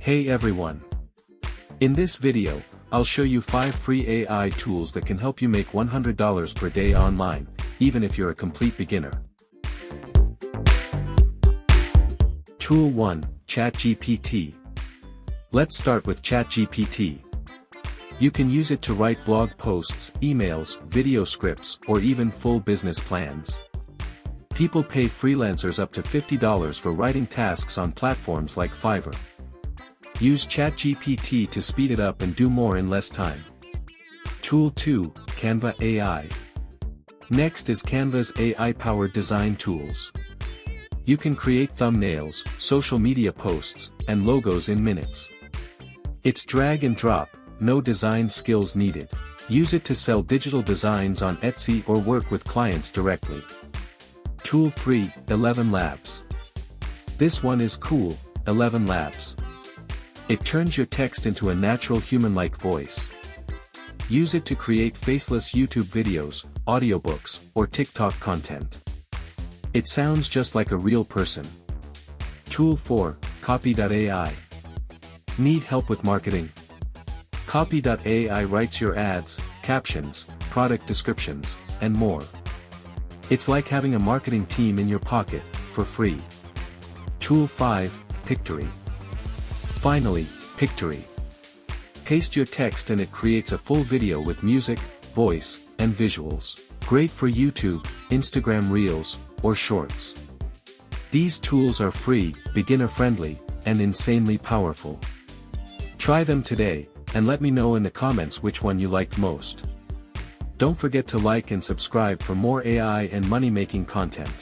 Hey everyone! In this video, I'll show you 5 free AI tools that can help you make $100 per day online, even if you're a complete beginner. Tool 1, ChatGPT. Let's start with ChatGPT. You can use it to write blog posts, emails, video scripts, or even full business plans. People pay freelancers up to $50 for writing tasks on platforms like Fiverr. Use ChatGPT to speed it up and do more in less time. Tool 2, Canva.ai. Next is Canva's AI-powered design tools. You can create thumbnails, social media posts, and logos in minutes. It's drag and drop, no design skills needed. Use it to sell digital designs on Etsy or work with clients directly. Tool 3, ElevenLabs. This one is cool, ElevenLabs. It turns your text into a natural human-like voice. Use it to create faceless YouTube videos, audiobooks, or TikTok content. It sounds just like a real person. Tool 4, Copy.ai. Need help with marketing? Copy.ai writes your ads, captions, product descriptions, and more. It's like having a marketing team in your pocket, for free. Tool 5, Pictory. Finally, Pictory. Paste your text and it creates a full video with music, voice, and visuals. Great for YouTube, Instagram Reels, or Shorts. These tools are free, beginner-friendly, and insanely powerful. Try them today, and let me know in the comments which one you liked most. Don't forget to like and subscribe for more AI and money-making content.